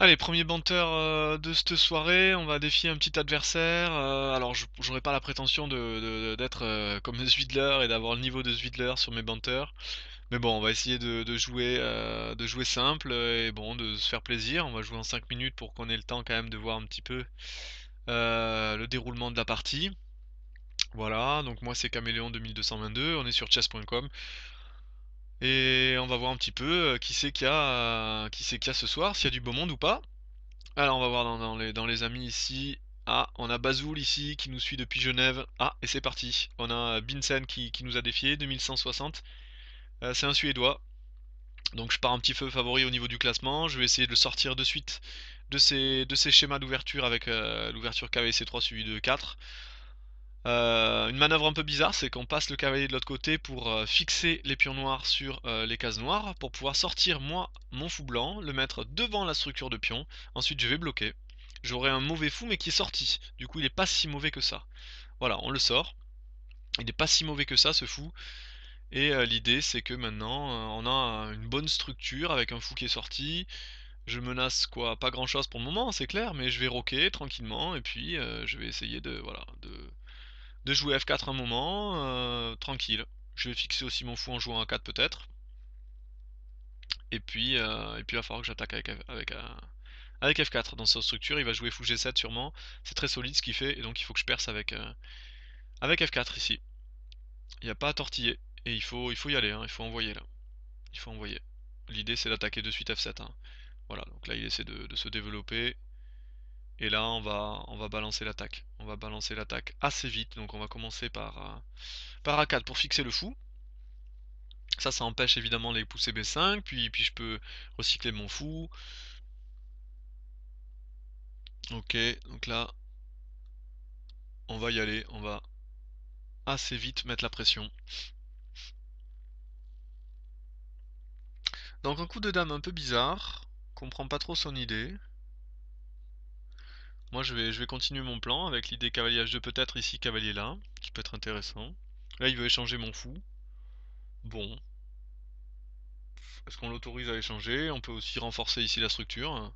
Allez, premier banter de cette soirée, on va défier un petit adversaire. Alors, j'aurais pas la prétention d'être comme Zwiedler et d'avoir le niveau de Zwiedler sur mes banters. Mais bon, on va essayer de jouer simple et bon, de se faire plaisir. On va jouer en 5 minutes pour qu'on ait le temps quand même de voir un petit peu le déroulement de la partie. Voilà, donc moi c'est Caméléon 2222, on est sur chess.com et on va voir un petit peu qui c'est qu'il y a ce soir, s'il y a du beau monde ou pas. Alors on va voir dans les amis ici. Ah, on a Bazoul ici qui nous suit depuis Genève. Ah, et c'est parti. On a Binsen qui nous a défié, 2160. C'est un Suédois. Donc je pars un petit peu favori au niveau du classement. Je vais essayer de le sortir de suite de ces schémas d'ouverture avec l'ouverture KVC3 suivi de 4. Une manœuvre un peu bizarre, c'est qu'on passe le cavalier de l'autre côté pour fixer les pions noirs sur les cases noires, pour pouvoir sortir moi mon fou blanc, le mettre devant la structure de pion. Ensuite je vais bloquer. J'aurai un mauvais fou mais qui est sorti. Du coup il est pas si mauvais que ça. Voilà, on le sort. Il n'est pas si mauvais que ça ce fou. Et l'idée c'est que maintenant on a une bonne structure avec un fou qui est sorti. Je menace quoi, pas grand chose pour le moment, c'est clair, mais je vais roquer tranquillement et puis je vais essayer de jouer F4 un moment, tranquille. Je vais fixer aussi mon fou en jouant A4 peut-être. Et puis il va falloir que j'attaque avec F4 dans sa structure. Il va jouer fou G7 sûrement. C'est très solide ce qu'il fait et donc il faut que je perce avec F4 ici. Il n'y a pas à tortiller. Et il faut y aller, hein, il faut envoyer là. Il faut envoyer. L'idée c'est d'attaquer de suite F7, hein. Voilà, donc là il essaie de se développer. Et là on va balancer l'attaque. On va balancer l'attaque assez vite. Donc on va commencer par A4 pour fixer le fou. Ça empêche évidemment les poussées B5, puis je peux recycler mon fou. Ok, donc là, on va y aller, on va assez vite mettre la pression. Donc un coup de dame un peu bizarre, comprends pas trop son idée. Moi je vais continuer mon plan avec l'idée cavalier H2 peut-être ici, cavalier là, qui peut être intéressant. Là il veut échanger mon fou. Bon, est-ce qu'on l'autorise à échanger? On peut aussi renforcer ici la structure. De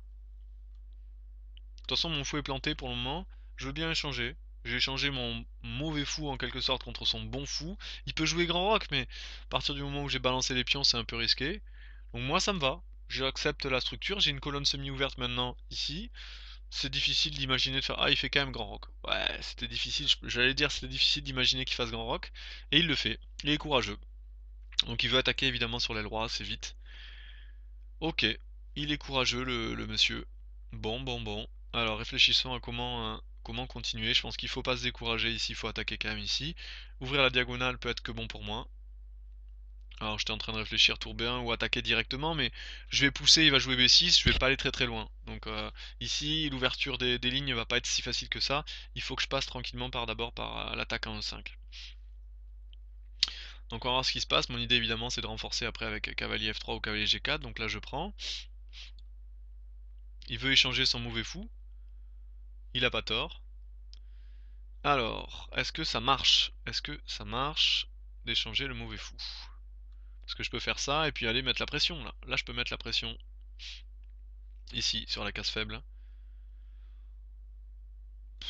toute façon mon fou est planté pour le moment, je veux bien échanger. J'ai échangé mon mauvais fou en quelque sorte contre son bon fou. Il peut jouer grand rock, mais à partir du moment où j'ai balancé les pions, c'est un peu risqué. Donc moi ça me va. J'accepte la structure, j'ai une colonne semi-ouverte maintenant ici. C'est difficile d'imaginer de faire... Ah, il fait quand même grand rock. Ouais, c'était difficile, j'allais dire c'était difficile d'imaginer qu'il fasse grand rock. Et il le fait. Il est courageux. Donc il veut attaquer évidemment sur l'aile droite, c'est vite. Ok, il est courageux le monsieur. Bon. Alors réfléchissons à comment continuer. Je pense qu'il faut pas se décourager ici, il faut attaquer quand même ici. Ouvrir la diagonale peut être que bon pour moi. Alors j'étais en train de réfléchir tour B1 ou attaquer directement, mais je vais pousser, il va jouer B6, je vais pas aller très loin. Donc ici, l'ouverture des lignes va pas être si facile que ça. Il faut que je passe tranquillement d'abord par l'attaque en E5. Donc on va voir ce qui se passe. Mon idée évidemment c'est de renforcer après avec cavalier F3 ou cavalier G4. Donc là je prends. Il veut échanger son mauvais fou. Il a pas tort. Alors, est-ce que ça marche? Est-ce que ça marche d'échanger le mauvais fou? Parce que je peux faire ça et puis aller mettre la pression là. Là je peux mettre la pression. Ici, sur la case faible.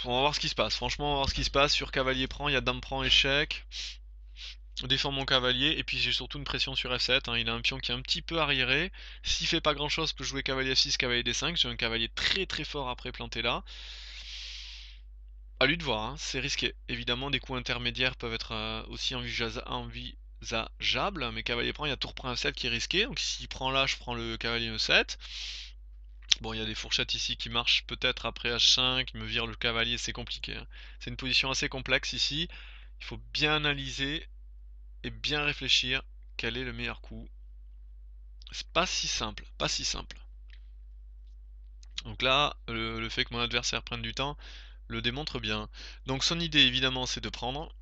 On va voir ce qui se passe. Franchement, on va voir ce qui se passe. Sur cavalier prend, il y a dame prend échec. Je défends mon cavalier et puis j'ai surtout une pression sur F7, hein. Il a un pion qui est un petit peu arriéré. S'il fait pas grand chose, je peux jouer cavalier F6, cavalier D5. J'ai un cavalier très fort après planté là. À lui de voir, hein, c'est risqué. Évidemment, des coups intermédiaires peuvent être aussi envisageables. Mais cavalier prend, il y a tour prend F7 qui est risqué. Donc s'il prend là, je prends le cavalier E7. Bon, il y a des fourchettes ici qui marchent peut-être après H5, il me vire le cavalier, c'est compliqué, hein. C'est une position assez complexe ici. Il faut bien analyser et bien réfléchir quel est le meilleur coup. C'est pas si simple, pas si simple. Donc là, le fait que mon adversaire prenne du temps le démontre bien. Donc son idée évidemment c'est de prendre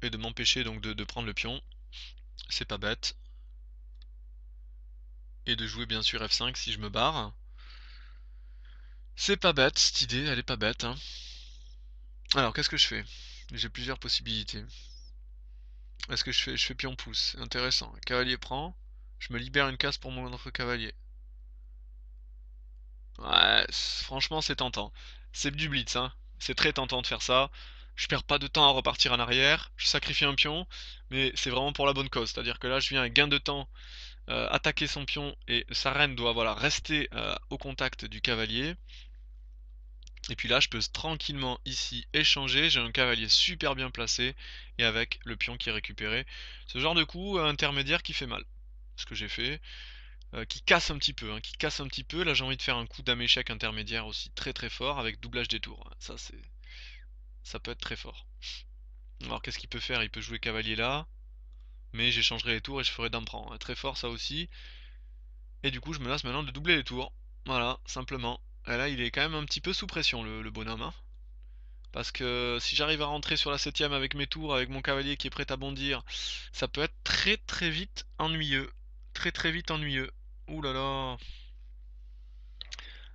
et de m'empêcher donc de prendre le pion. C'est pas bête. Et de jouer bien sûr F5 si je me barre. C'est pas bête cette idée, elle est pas bête, hein. Alors qu'est-ce que je fais? J'ai plusieurs possibilités. Est-ce que je fais pion pouce? Intéressant. Cavalier prend. Je me libère une case pour mon autre cavalier. Ouais, franchement, c'est tentant. C'est du blitz, hein. C'est très tentant de faire ça. Je perds pas de temps à repartir en arrière, je sacrifie un pion, mais c'est vraiment pour la bonne cause. C'est-à-dire que là, je viens un gain de temps, attaquer son pion et sa reine doit, voilà, rester, au contact du cavalier. Et puis là, je peux tranquillement ici échanger, j'ai un cavalier super bien placé et avec le pion qui est récupéré. Ce genre de coup, intermédiaire qui fait mal. Ce que j'ai fait. Qui casse un petit peu, hein, qui casse un petit peu. Là, j'ai envie de faire un coup dame échec intermédiaire aussi très très fort avec doublage des tours. Ça peut être très fort. Alors qu'est-ce qu'il peut faire? Il peut jouer cavalier là, mais j'échangerai les tours et je ferai dame prend. Très fort ça aussi. Et du coup, je me lasse maintenant de doubler les tours. Voilà, simplement. Et là, il est quand même un petit peu sous pression le bonhomme, hein. Parce que si j'arrive à rentrer sur la septième avec mes tours, avec mon cavalier qui est prêt à bondir, ça peut être très très vite ennuyeux. Très très vite ennuyeux. Ouh là là.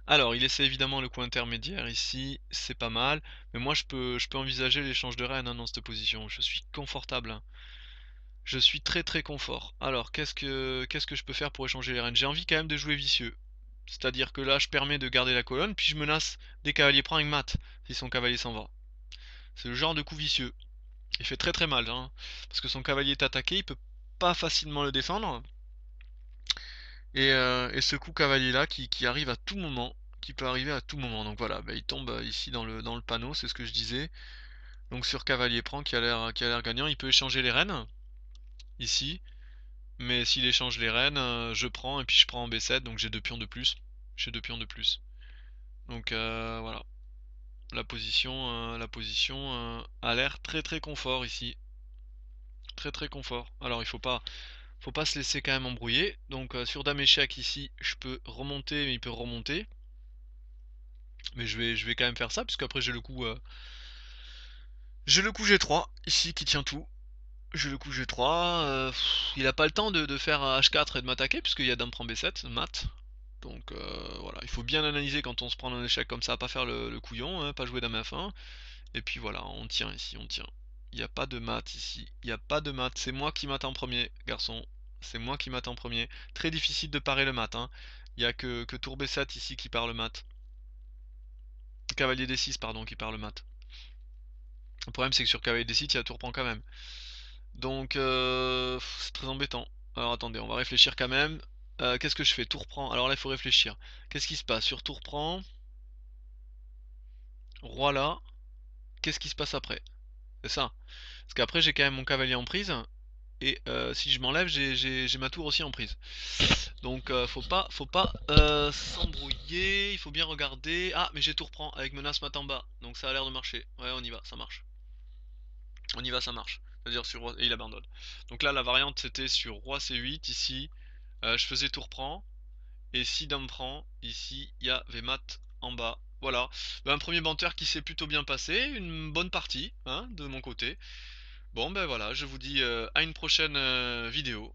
Alors, il essaie évidemment le coup intermédiaire ici, c'est pas mal. Mais moi, je peux envisager l'échange de reine hein, dans cette position. Je suis confortable, hein. Je suis très très confort. Alors, qu'est-ce que je peux faire pour échanger les reines? J'ai envie quand même de jouer vicieux. C'est-à-dire que là, je permets de garder la colonne, puis je menace des cavaliers prend avec mat, si son cavalier s'en va. C'est le genre de coup vicieux. Il fait très très mal, hein, parce que son cavalier est attaqué, il peut pas facilement le défendre. Et ce coup cavalier là qui arrive à tout moment, qui peut arriver à tout moment. Donc voilà, bah, il tombe ici dans le panneau, c'est ce que je disais. Donc sur cavalier prend qui a l'air gagnant, il peut échanger les reines ici. Mais s'il échange les reines, je prends et puis je prends en B7, donc j'ai deux pions de plus. J'ai deux pions de plus. Donc voilà, la position a l'air très très confort ici, très très confort. Alors il faut pas se laisser quand même embrouiller. Donc sur dame échec ici, je peux remonter, mais il peut remonter. Mais je vais quand même faire ça, puisque après j'ai le coup G3 ici qui tient tout. J'ai le coup G3. Il a pas le temps de faire H4 et de m'attaquer, puisqu'il y a dame prend B7, mat. Donc voilà, il faut bien analyser quand on se prend un échec comme ça, pas faire le couillon, hein, pas jouer dame F1. Et puis voilà, on tient ici, on tient. Il n'y a pas de mat ici, il n'y a pas de mat. C'est moi qui mate en premier, garçon. C'est moi qui mate en premier. Très difficile de parer le mat, hein. Il n'y a que tour B7 ici qui part le mat. Cavalier D6, pardon, qui part le mat. Le problème, c'est que sur cavalier D6, il y a tour prend quand même. Donc, c'est très embêtant. Alors, attendez, on va réfléchir quand même. Qu'est-ce que je fais? Tour prend. Alors là, il faut réfléchir. Qu'est-ce qui se passe? Sur tour prend, roi là. Qu'est-ce qui se passe après? C'est ça. Parce qu'après, j'ai quand même mon cavalier en prise. Et si je m'enlève, j'ai ma tour aussi en prise. Donc, faut pas s'embrouiller. Il faut bien regarder. Ah, mais j'ai tour prend avec menace mat en bas. Donc, ça a l'air de marcher. Ouais, on y va, ça marche. On y va, ça marche. C'est-à-dire sur roi... Et il abandonne. Donc là, la variante, c'était sur roi C8, ici. Je faisais tour prend. Et si dame prend, ici, il y avait mat en bas. Voilà. Ben, un premier banteur qui s'est plutôt bien passé. Une bonne partie, hein, de mon côté. Bon, ben voilà, je vous dis à une prochaine vidéo.